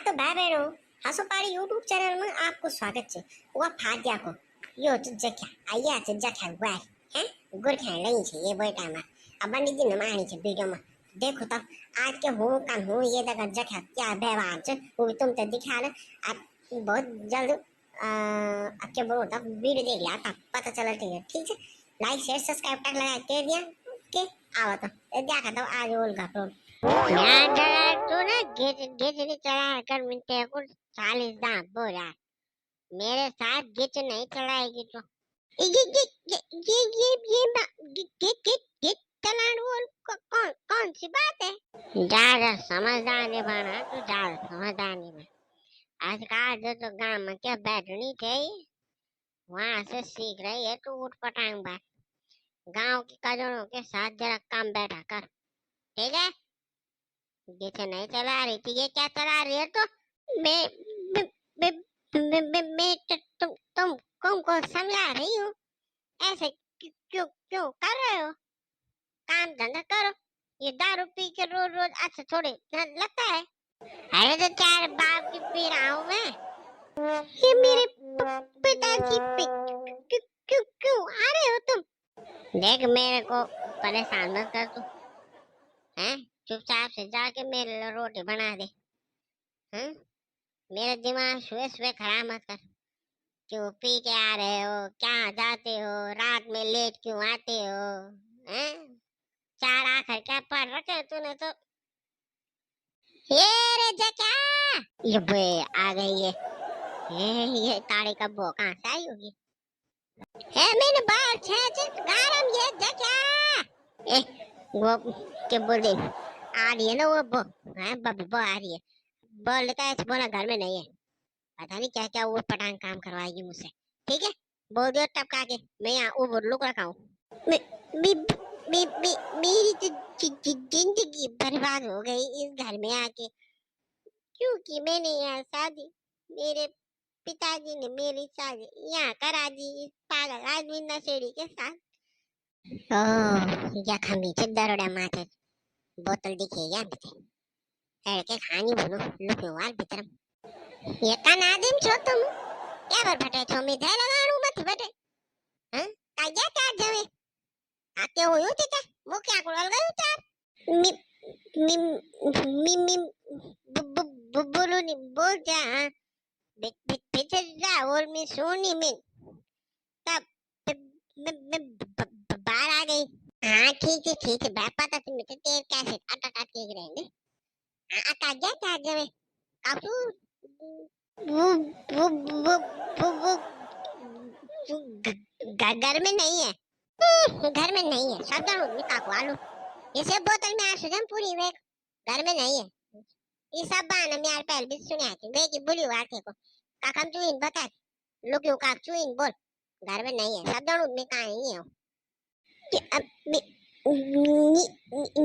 तो भाई बहनों हसोपाड़ी यूट्यूब चैनल में आपको स्वागत है। वो फाद्या को यो जख्या आया છે જખ્યા ગુઆ हैं गुरखा नहीं है ये बेटा में अब बनी दिन मानी है वीडियो में देखो तो आज के हूँ कन हूँ ये जगह जख्या क्या व्यवहार है वो भी तुम तो दिखा रहे आप बहुत जल्द क्या बोलो तब वीडियो देख लिया तब पता चला ठीक है लाइक शेयर सब्सक्राइब तक लगा के दिया के आओ तो देखा तो आज ओल का यहाँ जरा तू ना गिच चढ़ा कर मिलते को 40 दांत बोला मेरे साथ गिच नहीं चढ़ाएगी तो गिच चलाना कौन कौन सी बात है। ज्यादा समझदार नहीं बना तू, ज्यादा समझदार नहीं बना। आजकल जो तो गांव में क्या बैठनी चाहिए वहां से सीख रही है तू उठ पटांग बात। गांव की कजनों के साथ जरा कम बैठा कर, ठीक है। जैसे नहीं चला रही थी ये क्या चला रही है तो मैं तुमको समझा रही हूँ। ऐसे क्यों क्यों कर रहे हो? काम धंधा करो, ये दारू पी के रोज रोज अच्छा थोड़े लगता है। अरे तो चार बाप की पी रहा हूँ मैं। ये मेरे पिताजी पे क्यों क्यों आ रहे हो तुम? देख मेरे को परेशान मत कर तू, हैं? चुपचाप से जाके मेरे लिए रोटी बना दे। हैं? मेरा दिमाग सुबह सुबह खराब मत कर। क्यों पी के आ रहे हो, क्या जाते हो, रात में लेट क्यों आते हो? हैं? चार आखिर क्या पढ़ रखे तूने तो। ये रे जक्या, ये बे आ गई ये ताड़ी का बो कहाँ से आई होगी? है मैंने बाहर छे गारम ये जक्या। ए वो के बोल दे आ रही है ना वो बो, हैं बब्बो आ रही है। बोल का ऐसे बोला घर में नहीं है, पता नहीं क्या क्या वो पटांग काम करवाएगी मुझसे, ठीक है। बोल दियो टपका के मैं यहाँ वो लुक रखा हूँ। मेरी तो जिंदगी बर्बाद हो गई इस घर में आके, क्योंकि मैंने यहाँ शादी, मेरे पिताजी ने मेरी शादी यहाँ करा दी इस पागल आदमी नशेड़ी के साथ। ओह या खमी दरोड़ा माथे बोतल दिखे या बिते के खानी बोलो लुक वाल भीतर ये कनादिम छो तुम क्या बर फटे छो मी धै लगाणू मत फटे हैं काया क्या जवे आके होयो ते क्या मो क्या कोल गयो चार मी मी मी मी बोलो नी बोल जा भीतर जा और मी सोनी में तब मैं बाहर आ गई। हाँ ठीक है बापा तो तुम तो तेरे कैसे अटक के रहेंगे। हाँ काया क्या जवे काफू वो घर में नहीं है। घर में नहीं है सब जानू मैं काकू आलू इसे बोतल में आशुजम पूरी वे घर में नहीं है। ये सब बान में यार पहले भी सुने आती वे की बुली वाटे को काकम चुइन बता लोग का चुइन बोल घर में नहीं है सब जानू मैं कहां नहीं हूं कि अब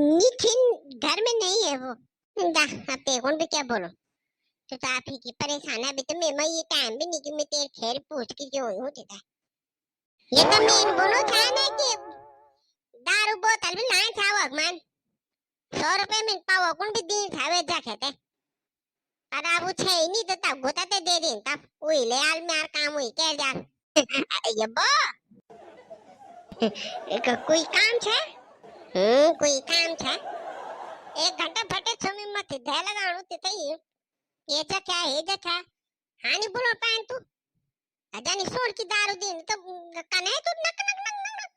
निथिन घर में नहीं है वो दा अब ते कौन भी क्या बोलो तो आप ही की परेशान है। अभी तो मैं ये टाइम भी नहीं कि मैं तेरे खैर पूछ के क्यों होती था। ये तो मैं बोलो था ना कि दारू बोतल भी ना छावक मान 100 रुपए में पावो कौन भी दिन छावे जा खेते पर अब छे नहीं तो तब गोताते दे दिन तब ओई ले आल में यार काम हुई के जा ये बो एक कोई काम छे कोई काम छे 1 घंटा फटे समय मत दे लगाणू ते तई ये क्या है देखा हानि बोलो पान तू अजानी सोर की दारू दिन तो कने तू नक नक नक नक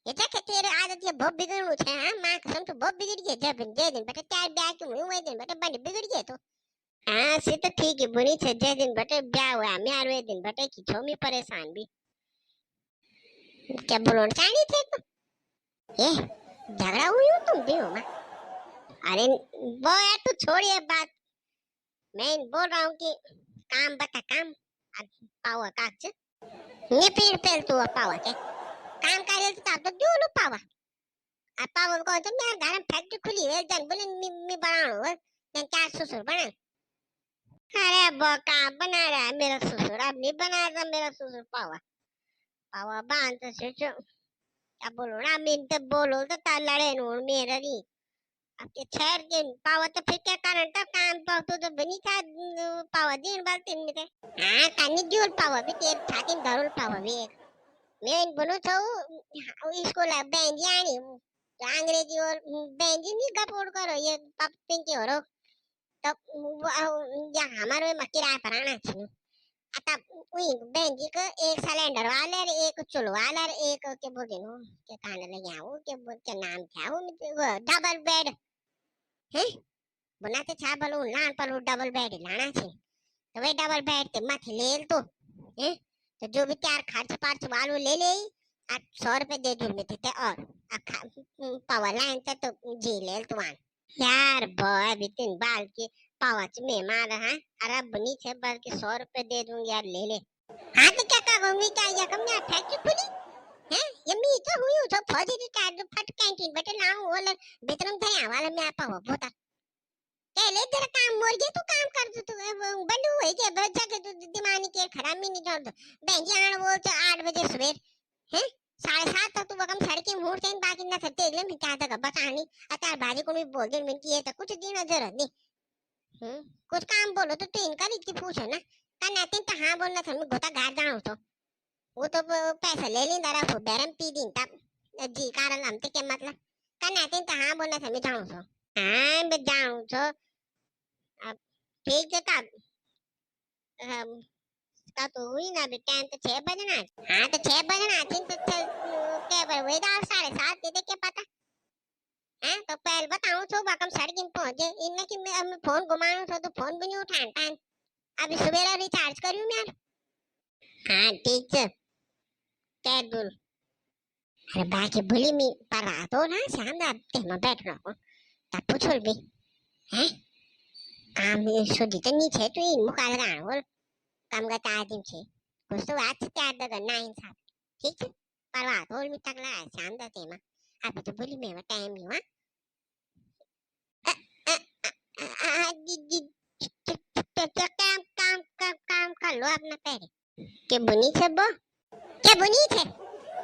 ये देखे तेरे आदत ये बहुत बिगड़ू छे। हां मां कसम तो बहुत बिगड़ गई जब जे दिन बेटा चार ब्याह के हुए दिन बेटा बड़ी बिगड़ गई तो हां से तो ठीक है बुनी छे जे दिन बेटा ब्याह हुआ मैं आर वे दिन बेटा की छोमी परेशान भी क्या बोलो चाणी थे तो ये झगड़ा हुई हो तुम भी हो मां। अरे वो यार तू छोड़िए बात मैं बोल रहा हूं कि काम बता काम पावा काच ये पेड़ पेड़ तू पावा के काम करे तो दूलू पावा आ पावा को तो मेरा घर में फैक्ट्री खुली है जन बोले मी बनाओ मैं क्या ससुर बना। अरे बोका बना रहा है मेरा ससुर अब नहीं बना रहा मेरा ससुर पावा पावा बांध तो सोचो क्या बोलो ना मैं तो बोलो तो ता लड़े नो मेरा नहीं अब ये ठहर के पावा तो फिर क्या कारण था काम पाव तो बनी था पावा दिन बाल तीन में थे हाँ कानी जोल पावा भी तेर छाती में धरुल पावा भी एक मैं इन बोलूं तो इसको ला बेंजी आनी अंग्रेजी और बेंजी नहीं गपोड़ करो ये पप्पिंग के हो तो या हमारे में किराया पर आना चाहिए आता उई बेंजी का एक सिलेंडर वाला और एक चुल वाला और एक के बोलते नो के खाने लगे आओ के बोल के नाम क्या वो डबल बेड है बनाते छा बोलो लान पर डबल बेड लाना छे तो वे डबल बेड ते माथे ले तो है तो जो भी चार खर्च पार्च वालों ले ले 100 रुपए दे दूं मैं ते और पावर लाइन से तो जी ले तो आन यार बॉय बितिन बाल की पावच में मार है अरे बनी छे बल्कि 100 रुपए दे दूं यार ले ले हाँ तो क्या करूंगी क्या ये कम ना फैक्ट्री खुली है ये मी तो हुई तो फौजी रिटायर्ड फट कैंटीन बटे लाऊं वाला बेतरम धया वाला मैं आपा हो बोता के ले तेरा काम मोर गया तू काम कर तू बंडू है के बच्चा के तू दिमागी के खराब में नहीं छोड़ बेंजी आण बोल तो 8 बजे सवेर है 7:30 तक तू वकम सड़के मुंह से बाकी ना सकते ले मैं क्या तक बतानी अतार भाजी को भी बोल दे मैं कि ये तो कुछ दिन जरूरत नहीं कुछ काम बोलो तो तीन का इतनी पूछो ना का नाते तो हाँ बोलना था मैं गोता घर जाऊं तो वो तो पैसा ले लें दरा फो बेरम पी दिन तब जी कारण हमते के मतलब का नाते तो हाँ बोलना था मैं जाऊं तो हाँ मैं जाऊं तो अब ठीक है तब का तो हुई ना भी टाइम तो 6 बजना हाँ तो 6 बजना थी तो क्या पर वही 7:30 दे के पता हैं तो पहले बताऊं तो बाकम सड़क में पहुंचे इनने कि मैं फोन घुमाऊं तो फोन भी नहीं उठान टाइम अभी सवेरा रिचार्ज करूं मैं हाँ ठीक है कह दूं अरे बाकी भूली मी पर तो ना शाम दा ते में बैठ रहो तब पूछो भी हैं काम सुधी तो नहीं छे तो इन मुकाल गाण बोल काम का आदमी छे कुछ तो आज त्यार दगा ना इंसाफ ठीक है परवा तो मी तक लगा शाम दा ते में अभी तो भूली मैं टाइम नहीं हुआ काम कर लो अपना पहले के बुनी छे बो के बुनी छे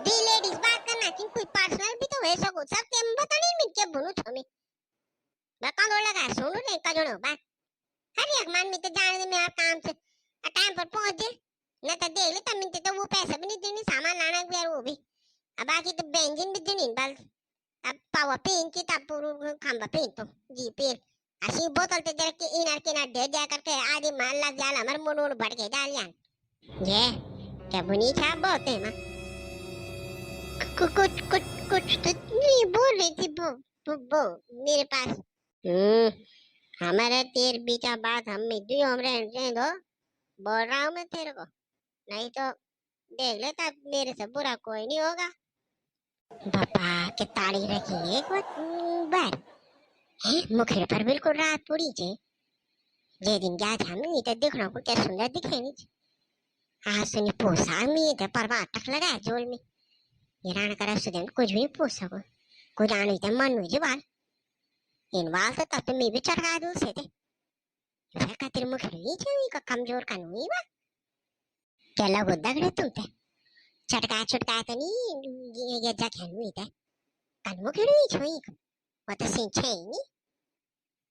दी लेडीज बात करना कि कोई पर्सनल भी तो है सको सब के बतानी में के बुनु छमी बका लो लगा सुनो रे का जणो बात हर एक मान में तो जाने दे मैं काम से टाइम पर पहुंच जे न तो दे ले तमिन तो वो पैसा भी नहीं देनी सामान लाना भी यार वो भी अब बाकी तो बेंजिन भी देनी बल अब पावा पेन की तब पूरा खंबा पेन तो जी पेन असी बोतल ते जरा के इनार के ना दे जा करके आदि मान लग जाला हमर मोनोन बढ़ के डाल यान ये क्या बुनी था बोते ना कुछ कुछ कुछ तो नहीं बोल रही थी वो मेरे पास हमारे तेर बीचा बात हम में दुई हम रह दो बोल रहा हूँ मैं तेरे को नहीं तो देख ले तब मेरे से बुरा कोई नहीं होगा पापा के ताड़ी रखी एक बार मुखड़े पर बिल्कुल रात पूरी छे जे दिन गया था मैं तो देखना को क्या सुंदर दिखे नहीं आज सुनी पोसा में तो परवा अटक लगा जोल में ये राण करा सुदन कुछ भी पूछ सको कुछ आने तो मन मुझे बाल इन बाल तो तब मैं भी चढ़ा दूं से थे फिर खातिर मुखड़ी छे का कमजोर का नहीं बा क्या लगो दगड़े तुम ते चटका चटका तो नहीं ये जा खेल हुई थे कन मुखड़ी छोई वो तो सिंह छे नहीं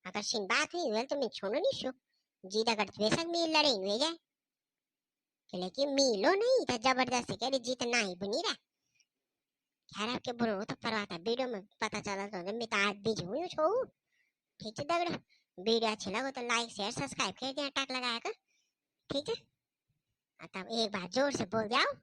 अगर सिंह बात हुई वेल तो मैं छोड़ो नहीं शो जीत अगर बेशक मिल लड़े हुए जाए लेकिन मिलो नहीं था जबरदस्ती के जीत ना ही बनी रहा खैर आपके बुरो तो परवाता वीडियो में पता चला तो मैं तो आज भी हूँ छो ठीक है दगड़ वीडियो अच्छी लगे तो लाइक शेयर सब्सक्राइब कर दिया टक लगाया कर ठीक है तब एक बार जोर से बोल जाओ